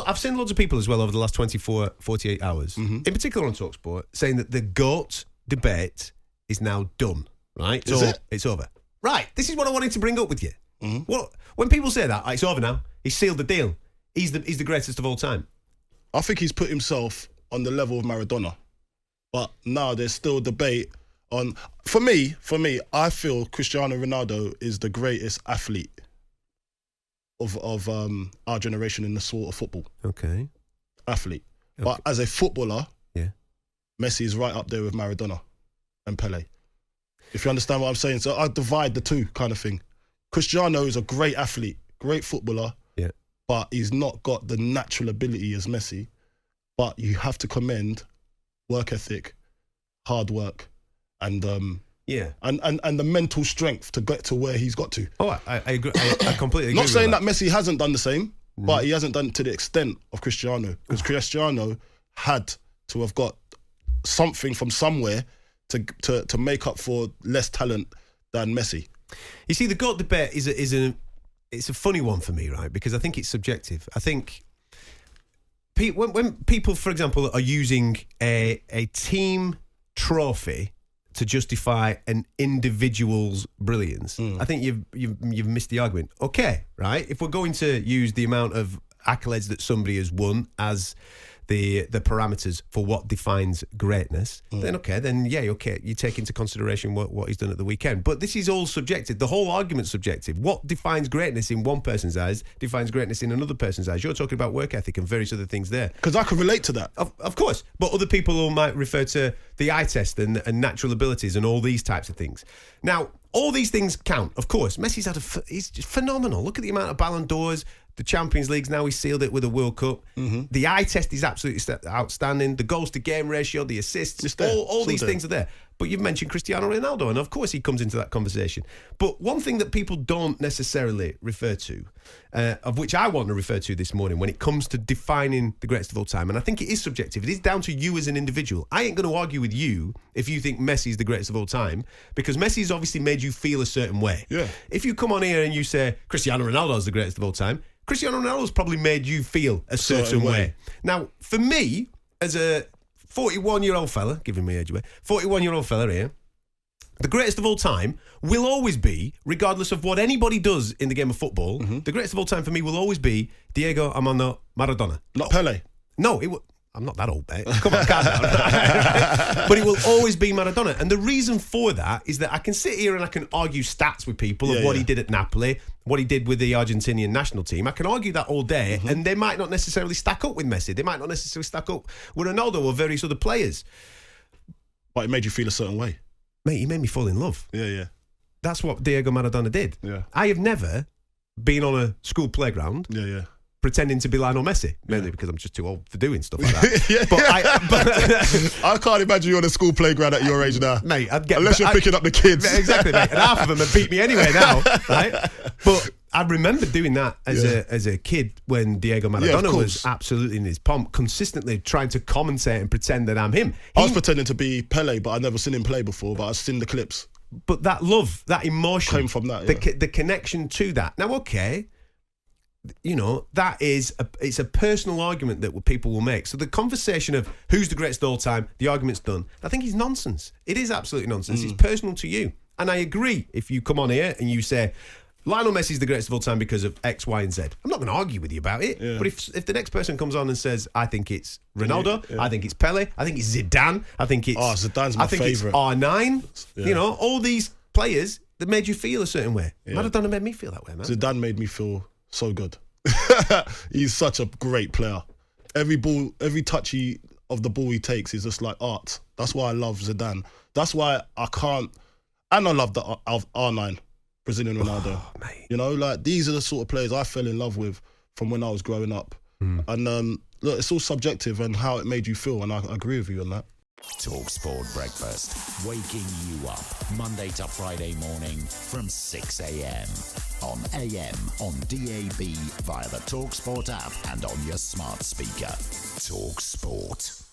I've seen loads of people as well over the last 24, 48 hours, in particular on talkSPORT, saying that the GOAT debate is now done, right? It's over. Right, this is what I wanted to bring up with you. When people say that, it's over now, he's sealed the deal, he's the greatest of all time. I think he's put himself on the level of Maradona. But now there's still debate on... For me, I feel Cristiano Ronaldo is the greatest athlete of our generation in the sport of football. Okay. Athlete. Okay. But as a footballer, Messi is right up there with Maradona and Pele. If you understand what I'm saying. So I divide the two kind of thing. Cristiano is a great athlete, great footballer, but he's not got the natural ability as Messi. But you have to commend work ethic, hard work, and the mental strength to get to where he's got to. Oh, I agree. I completely agree. Not saying that Messi hasn't done the same, but he hasn't done it to the extent of Cristiano, because Cristiano had to have got something from somewhere to make up for less talent than Messi. You see, the GOAT debate it's a funny one for me, right? Because I think it's subjective. I think when people, for example, are using a team trophy to justify an individual's brilliance, I think you've missed the argument. Okay, right? If we're going to use the amount of accolades that somebody has won as the parameters for what defines greatness, then you take into consideration what he's done at the weekend. But this is all subjective. The whole argument's subjective. What defines greatness in one person's eyes defines greatness in another person's eyes. You're talking about work ethic and various other things there. Because I can relate to that. Of course. But other people might refer to the eye test and natural abilities and all these types of things. Now, all these things count, of course. Messi's he's just phenomenal. Look at the amount of Ballon d'Ors, the Champions Leagues, now he's sealed it with a World Cup. The eye test is absolutely outstanding. The goals to game ratio, the assists, all these things are there. But you've mentioned Cristiano Ronaldo, and of course he comes into that conversation. But one thing that people don't necessarily refer to, of which I want to refer to this morning when it comes to defining the greatest of all time, and I think it is subjective, it is down to you as an individual. I ain't going to argue with you if you think Messi is the greatest of all time, because Messi's obviously made you feel a certain way. Yeah. If you come on here and you say Cristiano Ronaldo is the greatest of all time, Cristiano Ronaldo's probably made you feel a certain way. Now, for me, as a 41-year-old fella, giving me age away, 41-year-old fella here, the greatest of all time will always be, regardless of what anybody does in the game of football, the greatest of all time for me will always be Diego Armando Maradona. Not Pele? No, I'm not that old, mate. Come on, calm down. But it will always be Maradona. And the reason for that is that I can sit here and I can argue stats with people of what he did at Napoli, what he did with the Argentinian national team. I can argue that all day, and they might not necessarily stack up with Messi. They might not necessarily stack up with Ronaldo or various other players. But it made you feel a certain way. Mate, he made me fall in love. Yeah. That's what Diego Maradona did. Yeah. I have never been on a school playground pretending to be Lionel Messi, mainly because I'm just too old for doing stuff like that. But I can't imagine you on a school playground at your age now, mate. Unless you're picking up the kids, exactly, mate. And half of them have beat me anyway now, right? But I remember doing that as a kid when Diego Maradona was absolutely in his pomp, consistently trying to commentate and pretend that I'm him. I was pretending to be Pele, but I'd never seen him play before. But I've seen the clips. But that love, that emotion, came from that. The connection to that. Now, okay. You know, it's a personal argument that people will make. So the conversation of who's the greatest of all time, the argument's done. I think it's nonsense. It is absolutely nonsense. It's personal to you. And I agree if you come on here and you say, Lionel Messi's the greatest of all time because of X, Y, and Z. I'm not going to argue with you about it. Yeah. But if the next person comes on and says, I think it's Ronaldo, I think it's Pele, I think it's Zidane, I think it's... Oh, Zidane's my favourite. It's R9. Yeah. You know, all these players that made you feel a certain way. Yeah. Maradona made me feel that way, man. Zidane made me feel so good. He's such a great player. Every touch of the ball he takes is just like art. That's why I love Zidane. That's why I can't... And I love the R9, Brazilian Ronaldo. Oh, mate. You know, like these are the sort of players I fell in love with from when I was growing up. And look, it's all subjective and how it made you feel, and I agree with you on that. talkSPORT Breakfast, waking you up Monday to Friday morning from 6 a.m. on AM, on DAB, via the talkSPORT app and on your smart speaker. talkSPORT.